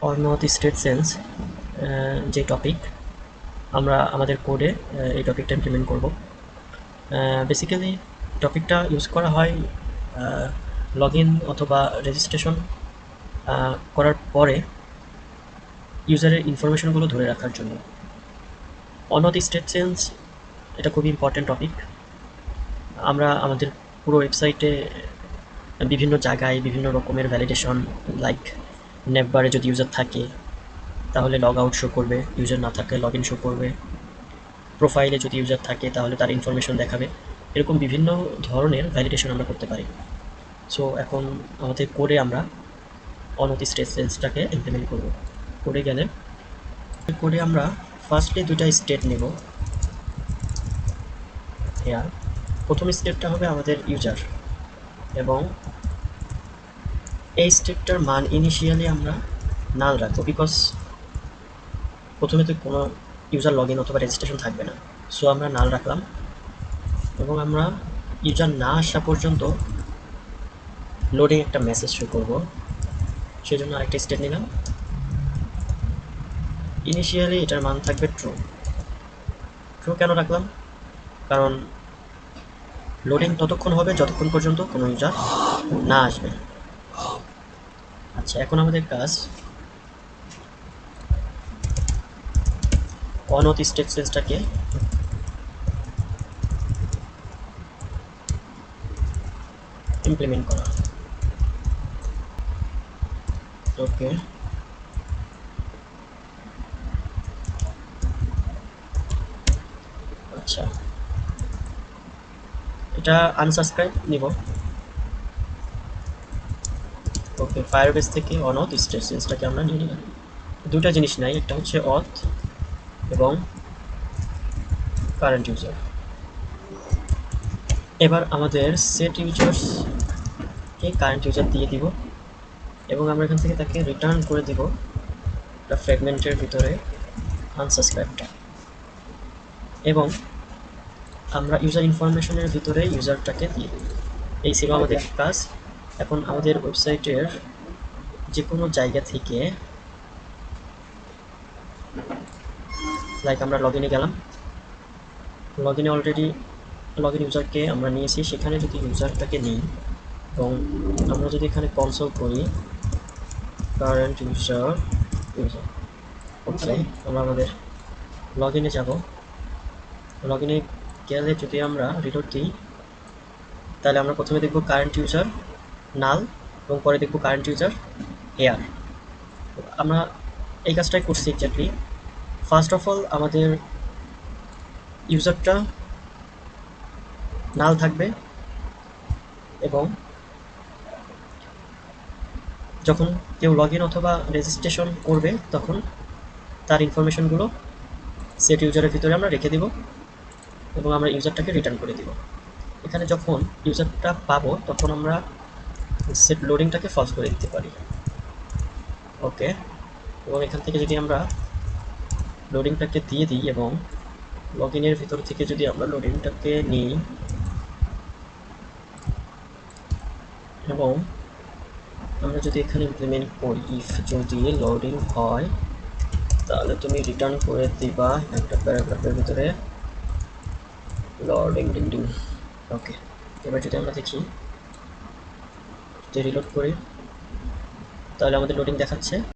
Or not state sense যে topic আমরা আমাদের কোডে এই টপিকটা ইমপ্লিমেন্ট করব। বেসিক্যালি টপিকটা ইউজ করা হয় লগ ইন অথবা রেজিস্ট্রেশন করার পরে ইউজারের ইনফরমেশনগুলো ধরে রাখার জন্য। অনথ স্টেট চেঞ্জ এটা খুবই ইম্পর্টেন্ট টপিক। আমরা আমাদের পুরো ওয়েবসাইটে বিভিন্ন জায়গায় বিভিন্ন রকমের ভ্যালিডেশন, লাইক নেভবারে যদি ইউজার থাকে তাহলে লগ আউট শো করবে, ইউজার না থাকলে লগ ইন শো করবে, প্রোফাইলে যদি ইউজার থাকে তাহলে তার ইনফরমেশন দেখাবে। এরকম বিভিন্ন ধরনের ভ্যালিডেশন আমরা করতে পারি। সো এখন আমাদের কোডে আমরা অনথ স্টেট চেঞ্জটাকে ইমপ্লিমেন্ট করব। কোডে গেলে কোডে আমরা ফার্স্টলি দুইটা স্টেট নেব। হেয়ার প্রথম স্টেটটা হবে আমাদের ইউজার, এবং এই স্টেটটার মান ইনিশিয়ালি আমরা নাল রাখবো, বিকজ প্রথমে তো কোনো ইউজার লগ ইন অথবা রেজিস্ট্রেশন থাকবে না। সো আমরা নাল রাখলাম, এবং আমরা ইউজার না আসা পর্যন্ত লোডিং একটা মেসেজ শো করব, সেজন্য আরেকটা স্টেট নিলাম। ইনিশিয়ালি এটার মান থাকবে ট্রু। ট্রু কেন রাখলাম? কারণ লোডিং ততক্ষণ হবে যতক্ষণ পর্যন্ত কোনো ইউজার না আসবে। আচ্ছা, এখন আমাদের কাজ অনথ স্টেট চেঞ্জটাকে ইমপ্লিমেন্ট করা। ওকে, আচ্ছা, এটা আনসাবস্ক্রাইব নিব। ওকে, ফায়ারবেস থেকে অনথ স্টেট চেঞ্জটাকে আমরা নিয়ে নিলাম। দুটা জিনিস নাই, একটা হচ্ছে অথ এবং কারেন্ট ইউজার। এবার আমাদের সেট ইউজার্সকে কারেন্ট ইউজার দিয়ে দিব, এবং আমরা এখান থেকে তাকে রিটার্ন করে দিব একটা ফ্র্যাগমেন্টের ভিতরে আনসাবস্ক্রাইবটা, এবং আমরা ইউজার ইনফরমেশনের ভিতরে ইউজারটাকে দিয়ে দিব। এই ছিল আমাদের কাজ। এখন আমাদের ওয়েবসাইটের যে কোনো জায়গা থেকে, লাইক আমরা লগ ইনে গেলাম, লগ ইনে অলরেডি লগ ইন ইউজারকে আমরা নিয়েছি, সেখানে যদি ইউজারটাকে নিই এবং আমরা যদি এখানে কনসোল করি কারেন্ট ইউজার, ওকে, আমরা আমাদের লগ ইনে যাব। লগ ইনে গেলে যদি আমরা রিলোড দিই, তাহলে আমরা প্রথমে দেখব কারেন্ট ইউজার নাল, এবং পরে দেখব কারেন্ট ইউজার হেয়ার। আমরা এই কাজটাই করছি এক্স্যাক্টলি। ফার্স্ট অফ অল আমাদের ইউজারটা নাল থাকবে, এবং যখন কেউ লগ ইন অথবা রেজিস্ট্রেশন করবে তখন তার ইনফরমেশনগুলো সেট ইউজারের ভিতরে আমরা রেখে দিব, এবং আমরা ইউজারটাকে রিটার্ন করে দিব। এখানে যখন ইউজারটা পাবো তখন আমরা সেট লোডিংটাকে ফলস করে দিতে পারি। ওকে, এবং এখান থেকে যদি আমরা লোডিংটাকে দিয়ে দিই এবং লগ ইনের ভিতর থেকে যদি আমরা লোডিংটাকে নিই, এবং আমরা যদি এখানে ইমপ্লিমেন্ট করি ইফ যদি লোডিং হয় তাহলে তুমি রিটার্ন করে দিবা একটা প্যারাগ্রাফের ভিতরে লোডিং ডিং ডিং। ওকে, এবার যদি আমরা দেখি, যদি রিলোড করি তাহলে আমাদের লোডিং দেখাচ্ছে।